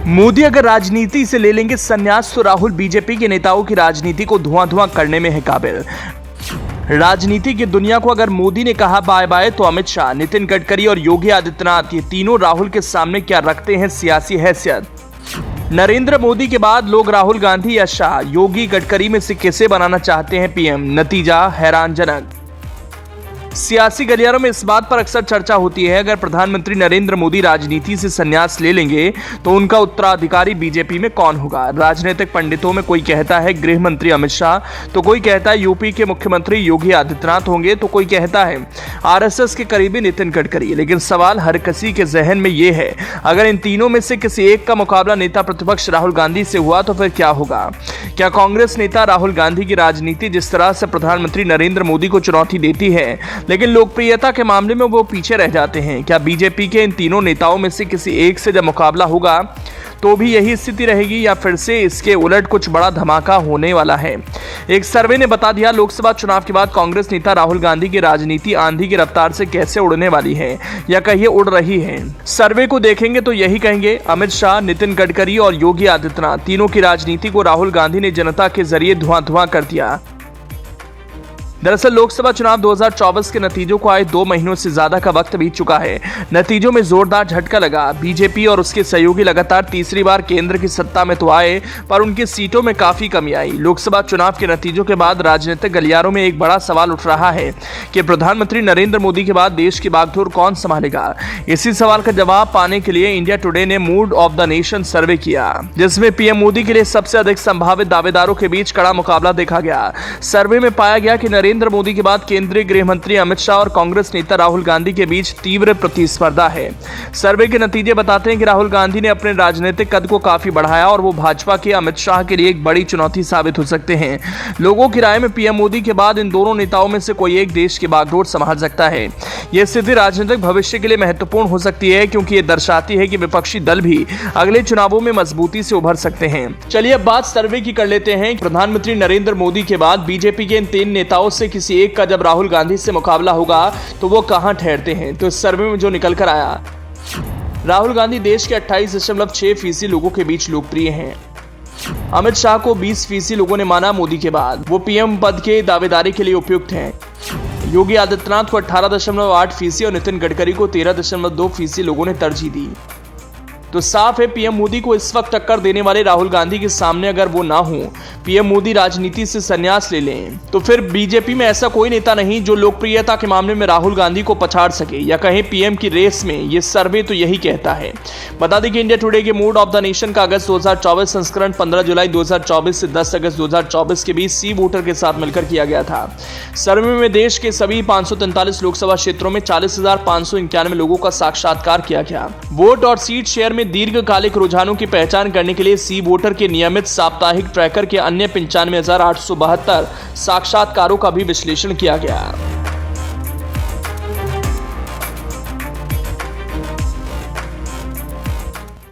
मोदी अगर राजनीति से ले लेंगे संन्यास तो राहुल बीजेपी के नेताओं की राजनीति को धुआं करने में है काबिल। राजनीति की दुनिया को अगर मोदी ने कहा बाय बाय तो अमित शाह, नितिन गडकरी और योगी आदित्यनाथ ये तीनों राहुल के सामने क्या रखते हैं सियासी हैसियत। नरेंद्र मोदी के बाद लोग राहुल गांधी या शाह, योगी, गडकरी में से किसे बनाना चाहते हैं पीएम। नतीजा हैरानजनक। सियासी गलियारों में इस बात पर अक्सर चर्चा होती है अगर प्रधानमंत्री नरेंद्र मोदी राजनीति से संन्यास ले लेंगे तो उनका उत्तराधिकारी बीजेपी में कौन होगा। राजनीतिक पंडितों में कोई कहता है गृह मंत्री अमित शाह, तो कोई कहता है यूपी के मुख्यमंत्री योगी आदित्यनाथ होंगे, तो कोई कहता है आरएसएस के करीबी नितिन गडकरी। लेकिन सवाल हर किसी के जहन में यह है, अगर इन तीनों में से किसी एक का मुकाबला नेता प्रतिपक्ष राहुल गांधी से हुआ तो फिर क्या होगा। क्या कांग्रेस नेता राहुल गांधी की राजनीति जिस तरह से प्रधानमंत्री नरेंद्र मोदी को चुनौती देती है लेकिन लोकप्रियता के मामले में वो पीछे रह जाते हैं। क्या बीजेपी के इन तीनों नेताओं में से किसी एक से जब मुकाबला होगा तो भी यही स्थिति रहेगी या फिर से इसके उलट कुछ बड़ा धमाका होने वाला है। एक सर्वे ने बता दिया लोकसभा चुनाव के बाद कांग्रेस नेता राहुल गांधी की राजनीति आंधी की रफ्तार से कैसे उड़ने वाली है या कहिए उड़ रही है। सर्वे को देखेंगे तो यही कहेंगे अमित शाह, नितिन गडकरी और योगी आदित्यनाथ तीनों की राजनीति को राहुल गांधी ने जनता के जरिए धुआं कर दिया। दरअसल लोकसभा चुनाव 2024 के नतीजों को आए 2 महीनों से ज्यादा का वक्त बीत चुका है। नतीजों में जोरदार झटका लगा। बीजेपी और उसके सहयोगी लगातार तीसरी बार केंद्र की सत्ता में तो आए पर उनकी सीटों में काफी कमी आई। लोकसभा चुनाव के नतीजों के बाद राजनीतिक गलियारों में एक बड़ा सवाल उठ रहा है कि प्रधानमंत्री नरेंद्र मोदी के बाद देश की बागडोर कौन संभालेगा। इसी सवाल का जवाब पाने के लिए इंडिया टुडे ने मूड ऑफ द नेशन सर्वे किया, जिसमें पीएम मोदी के लिए सबसे अधिक संभावित दावेदारों के बीच कड़ा मुकाबला देखा गया। सर्वे में पाया गया कि नरेंद्र मोदी के बाद केंद्रीय गृह मंत्री अमित शाह और कांग्रेस नेता राहुल गांधी के बीच तीव्र प्रतिस्पर्धा है। सर्वे के नतीजे बताते हैं कि राहुल गांधी ने अपने राजनीतिक कद को काफी बढ़ाया और वो भाजपा के अमित शाह के लिए एक बड़ी चुनौती साबित हो सकते हैं। लोगों की राय में पीएम मोदी के बाद इन दोनों नेताओं में से कोई एक देश की बागडोर संभाल सकता है। यह स्थिति राजनीतिक भविष्य के लिए महत्वपूर्ण हो सकती है क्योंकि ये दर्शाती है कि विपक्षी दल भी अगले चुनावों में मजबूती से उभर सकते हैं। चलिए अब बात सर्वे की कर लेते हैं। प्रधानमंत्री नरेंद्र मोदी के बाद बीजेपी के इन 3 नेताओं से किसी एक का जब राहुल गांधी से मुकाबला होगा तो वो कहां ठहरते हैं। तो इस सर्वे में जो निकल कर आया, राहुल गांधी देश के 28.6% लोगों के बीच लोकप्रिय हैं। अमित शाह को 20% लोगों ने माना मोदी के बाद, वो पीएम पद के दावेदारी के लिए उपयुक्त हैं। योगी आदित्यनाथ को 18.8% और नितिन गडकरी को 13.2% लोगों ने तरजीह दी। तो साफ है पीएम मोदी को इस वक्त टक्कर देने वाले राहुल गांधी के सामने अगर वो ना हो, पीएम मोदी राजनीति से संन्यास ले लें, तो फिर बीजेपी में ऐसा कोई नेता नहीं जो लोकप्रियता के मामले में राहुल गांधी को पछाड़ सके या कहीं पीएम की रेस में। ये सर्वे तो यही कहता है। बता दें कि इंडिया टुडे के मूड ऑफ द नेशन का अगस्त 2024 संस्करण 15 जुलाई 2024 से 10 अगस्त 2024 के बीच सी वोटर के साथ मिलकर किया गया था। सर्वे में देश के सभी 543 लोकसभा क्षेत्रों में 40,591 लोगों का साक्षात्कार किया गया। वोट और सीट शेयर में दीर्घकालिक रुझानों की पहचान करने के लिए सी वोटर के नियमित साप्ताहिक ट्रैकर के अन्य 95,872 साक्षात्कारों का भी विश्लेषण किया गया।